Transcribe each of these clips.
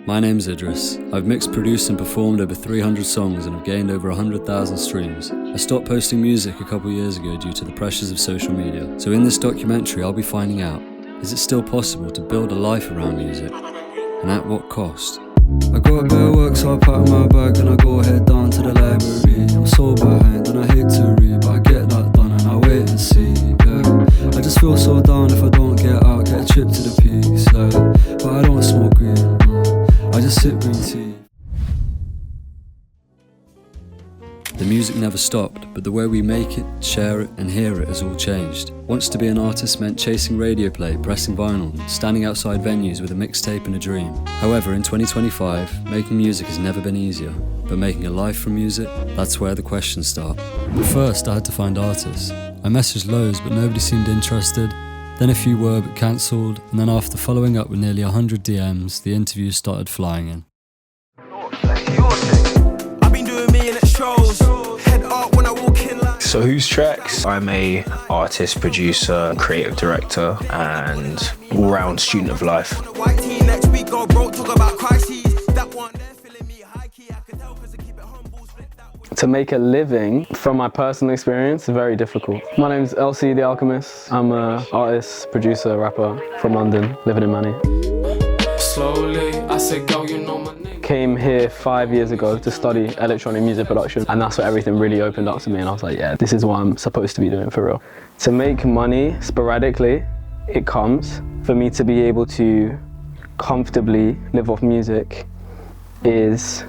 My name's Idris. I've mixed, produced and performed over 300 songs and have gained over 100,000 streams. I stopped posting music a couple years ago due to the pressures of social media. So in this documentary I'll be finding out, is it still possible to build a life around music? And at what cost? I got a bit of work so I pack my bag, then I go head down to the library. I'm so behind and I hate to read, but I get that done and I wait and see, yeah. I just feel so down if I don't get out, get a trip to the peaks, like. But I don't smoke green, no. I just sip green tea. The music never stopped, but the way we make it, share it and hear it has all changed. Once to be an artist meant chasing radio play, pressing vinyl, standing outside venues with a mixtape and a dream. However, in 2025, making music has never been easier, but making a life from music, that's where the questions start. But first I had to find artists. I messaged loads but nobody seemed interested. Then a few were but cancelled, and then after following up with nearly 100 DMs, the interviews started flying in. So Whose Tracks? I'm a artist, producer, creative director and all-round student of life. To make a living, from my personal experience, very difficult. My name's LC The Alchemist. I'm an artist, producer, rapper from London, living in Manny. Slowly, I said, go, you know my name. Came here 5 years ago to study electronic music production, and that's where everything really opened up to me, and I was like, yeah, this is what I'm supposed to be doing for real. To make money sporadically, it comes. For me to be able to comfortably live off music is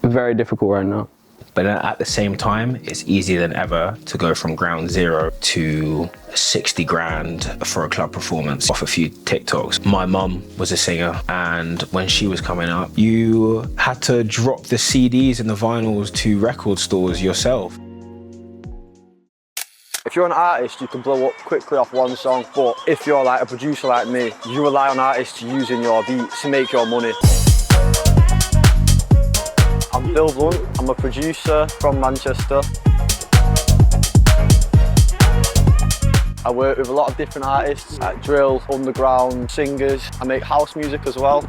very difficult right now. But at the same time, it's easier than ever to go from ground zero to 60 grand for a club performance off a few TikToks. My mum was a singer, and when she was coming up, you had to drop the CDs and the vinyls to record stores yourself. If you're an artist, you can blow up quickly off one song, but if you're like a producer like me, you rely on artists using your beats to make your money. I'm Bill Blunt, I'm a producer from Manchester. I work with a lot of different artists, like drill, underground, singers. I make house music as well.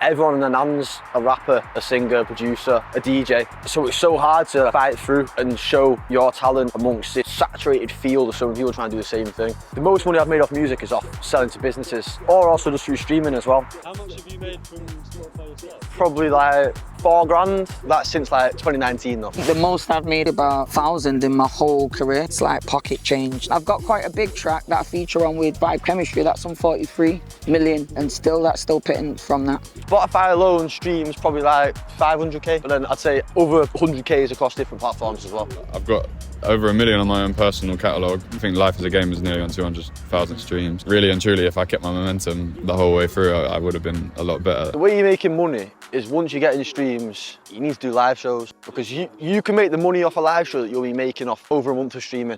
Everyone in the Nan's a rapper, a singer, a producer, a DJ. So it's so hard to fight through and show your talent amongst this saturated field of so many people trying to do the same thing. The most money I've made off music is off selling to businesses, or also just through streaming as well. How much have you made from Spotify yourself? Probably like 4 grand. That's since like 2019 though. The most I've made about 1,000 in my whole career. It's like pocket change. I've got quite a big track that I feature on with Vibe Chemistry. That's on 43 million, and that's still pitting from that. Spotify alone streams probably like 500k, but then I'd say over 100k across different platforms as well. I've got over 1 million on my own personal catalogue. I think Life as a Game is nearly on 200,000 streams. Really and truly, if I kept my momentum the whole way through, I would have been a lot better. The way you're making money is once you get in streams, you need to do live shows, because you can make the money off a live show that you'll be making off over a month of streaming.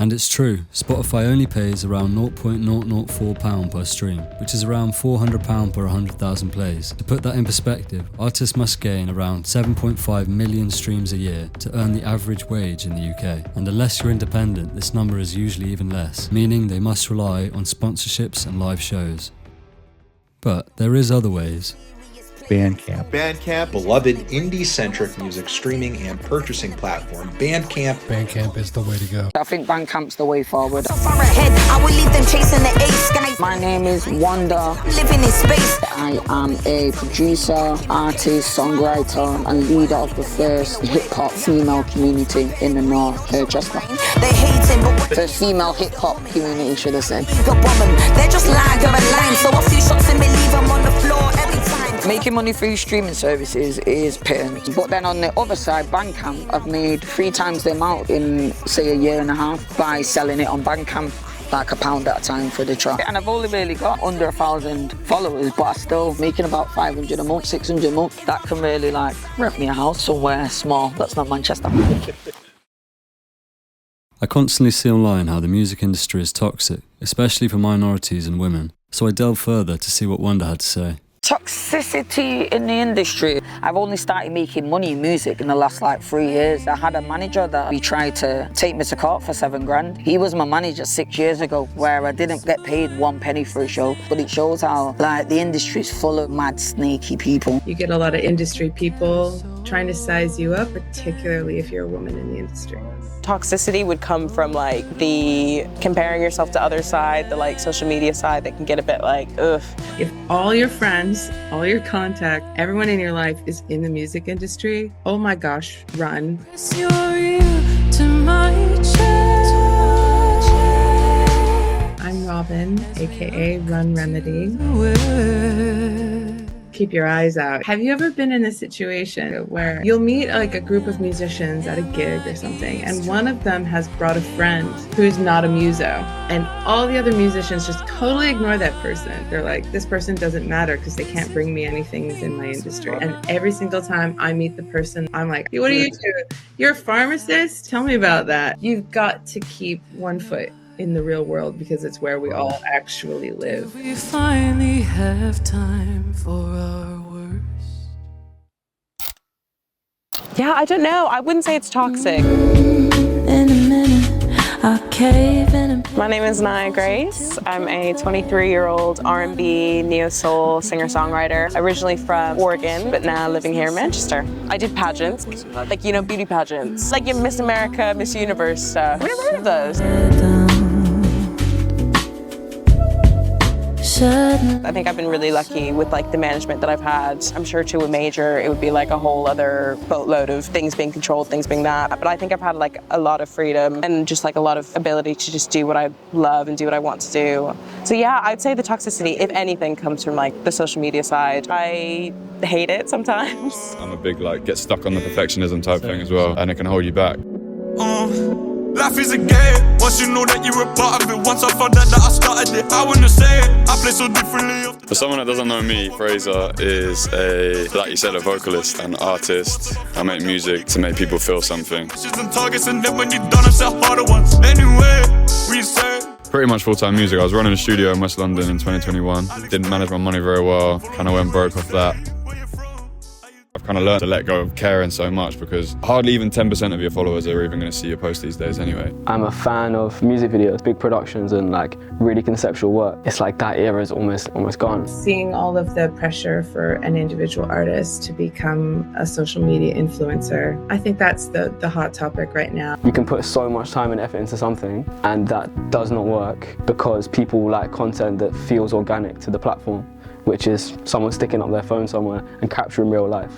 And it's true, Spotify only pays around £0.004 per stream, which is around £400 per 100,000 plays. To put that in perspective, artists must gain around 7.5 million streams a year to earn the average wage in the UK. And unless you're independent, this number is usually even less, meaning they must rely on sponsorships and live shows. But there is other ways. Bandcamp. Bandcamp, beloved indie-centric music streaming and purchasing platform. Bandcamp is the way to go. I think Bandcamp's the way forward. So far ahead, I will leave them chasing the ace. My name is Wanda. Living in space. I am a producer, artist, songwriter, and leader of the first hip-hop female community in the North, Chester. They hating, but First female hip-hop community, should I say. the woman, they're just lying on a line. So a few shots and me leave them on the floor every time. Making money through streaming services is pain. But then on the other side, Bandcamp, I've made 3 times the amount in, say, a year and a half by selling it on Bandcamp, like £1 at a time for the track. And I've only really got under 1,000 followers, but I'm still making about 500 a month, 600 a month. That can really like rent me a house somewhere small that's not Manchester. I constantly see online how the music industry is toxic, especially for minorities and women, so I delved further to see what Wanda had to say. Toxicity in the industry. I've only started making money in music in the last 3 years. I had a manager that he tried to take me to court for $7,000. He was my manager 6 years ago, where I didn't get paid 1 penny for a show. But it shows how the industry is full of mad, snaky people. You get a lot of industry people trying to size you up, particularly if you're a woman in the industry. Toxicity would come from the comparing yourself to other side, the social media side that can get a bit ugh. If all your friends, all your contact, everyone in your life is in the music industry, oh my gosh, run. I'm Robin, AKA Run Remedy. Keep your eyes out. Have you ever been in a situation where you'll meet a group of musicians at a gig or something, and one of them has brought a friend who's not a muso, and all the other musicians just totally ignore that person? They're like, this person doesn't matter because they can't bring me anything in my industry. And every single time I meet the person, I'm like, what do you do? You're a pharmacist? Tell me about that. You've got to keep one foot in the real world because it's where we all actually live. We finally have time for our worst. Yeah, I don't know. I wouldn't say it's toxic. In a minute, I'll cave in. My name is Nia Grace. I'm a 23-year-old R&B neo-soul singer-songwriter, originally from Oregon, but now living here in Manchester. I did pageants, beauty pageants, your Miss America, Miss Universe stuff. We never heard of those. I think I've been really lucky with the management that I've had. I'm sure to a major it would be a whole other boatload of things being controlled, things being that. But I think I've had a lot of freedom and just a lot of ability to just do what I love and do what I want to do. So yeah, I'd say the toxicity, if anything, comes from the social media side. I hate it sometimes. I'm a big get stuck on the perfectionism type thing as well, and it can hold you back. Life is a game. Once you know that you're a part of it, once I found out that I started it, I wanna say it. I play so differently. For someone that doesn't know me, Fraser is like you said, a vocalist and artist. I make music to make people feel something. Targets, and then when you're done, I set harder ones. Anyway, reset. Pretty much full-time music. I was running a studio in West London in 2021. Didn't manage my money very well. Kind of went broke off that. I've kind of learned to let go of caring so much because hardly even 10% of your followers are even going to see your post these days anyway. I'm a fan of music videos, big productions and really conceptual work. It's that era is almost gone. Seeing all of the pressure for an individual artist to become a social media influencer, I think that's the hot topic right now. You can put so much time and effort into something and that does not work because people like content that feels organic to the platform, which is someone sticking up their phone somewhere and capturing real life.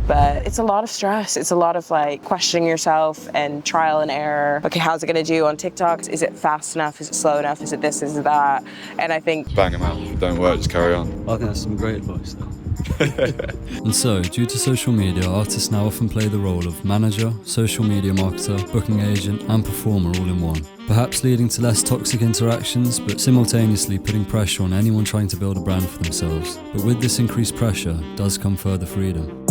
But it's a lot of stress. It's a lot of questioning yourself and trial and error. Okay, how's it gonna do on TikTok? Is it fast enough? Is it slow enough? Is it this? Is it that? And I think bang them out. If it don't work, just carry on. I think that's some great advice though. And so, due to social media, artists now often play the role of manager, social media marketer, booking agent, and performer all in one. Perhaps leading to less toxic interactions, but simultaneously putting pressure on anyone trying to build a brand for themselves. But with this increased pressure does come further freedom.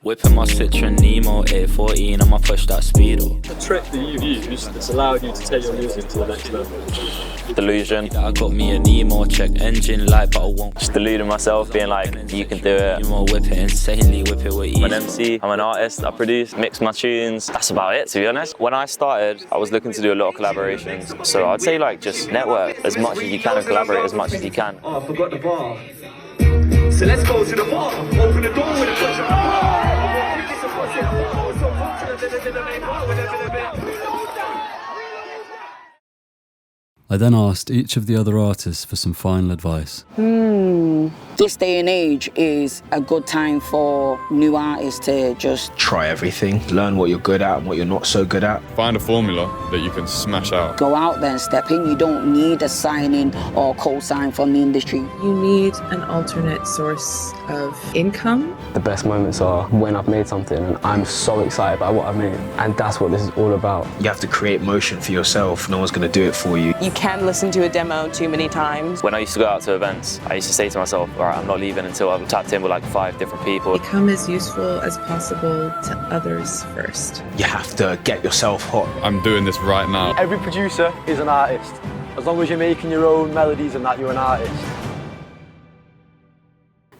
Whipping my Citroen Nemo 814, I'ma push that speedo. The trick that you've used that's allowed you to take your music to the next level. Delusion. I got me a Nemo, check engine light, but I won't. Just deluding myself, being you can do it. You whip it insanely, whip it with ease. I'm an MC, I'm an artist, I produce, mix my tunes. That's about it, to be honest. When I started, I was looking to do a lot of collaborations. So I'd say just network as much as you can and collaborate as much as you can. Oh, I forgot the bar. So let's go to the bar. Open the door with a touch of the bar. I then asked each of the other artists for some final advice. This day and age is a good time for new artists to just try everything, learn what you're good at and what you're not so good at. Find a formula that you can smash out. Go out there and step in. You don't need a sign-in or co-sign from the industry. You need an alternate source of income. The best moments are when I've made something and I'm so excited about what I've made. And that's what this is all about. You have to create motion for yourself. No one's going to do it for you. You can listen to a demo too many times. When I used to go out to events, I used to say to myself, all right, I'm not leaving until I've tapped in with 5 different people. Become as useful as possible to others first. You have to get yourself hot. I'm doing this right now. Every producer is an artist. As long as you're making your own melodies and that, you're an artist.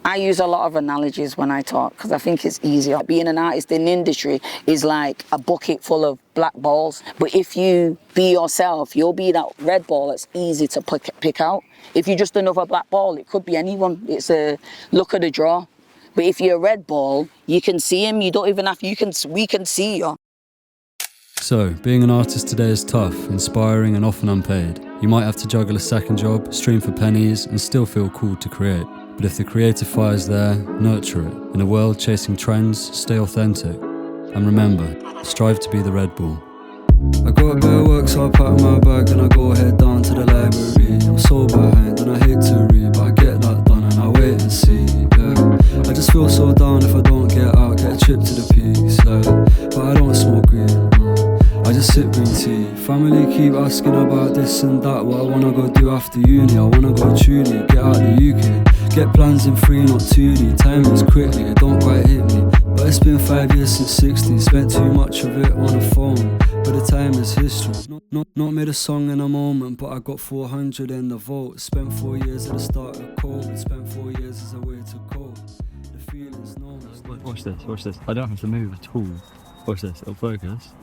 I use a lot of analogies when I talk because I think it's easier. Being an artist in the industry is like a bucket full of black balls. But if you be yourself, you'll be that red ball that's easy to pick out. If you're just another black ball, it could be anyone. It's a luck of the draw. But if you're a red ball, you can see him. You don't even have to, we can see you. So, being an artist today is tough, inspiring and often unpaid. You might have to juggle a second job, stream for pennies and still feel called to create. But if the creative fire's there, nurture it. In a world chasing trends, stay authentic. And remember, strive to be the Red Bull. I got a bit of work, so I pack my bag and I go head down to the library. I'm so behind and I hate to read, but I get that done and I wait and see, yeah. I just feel so down if I don't get out, get a trip to the peaks, yeah. But I don't smoke green, I just sip green tea. Family keep asking about this and that, what I wanna go do after uni. I wanna go truly, get out the UK. Get plans in 3, not 2D. Time moves quickly, it don't quite hit me. But it's been 5 years since 16. Spent too much of it on a phone, but the time is history. Not made a song in a moment, but I got 400 in the vault. Spent 4 years at the start of COVID. Spent 4 years as a way to cope. The feeling's known. Watch this. I don't have to move at all. Watch this, it'll focus.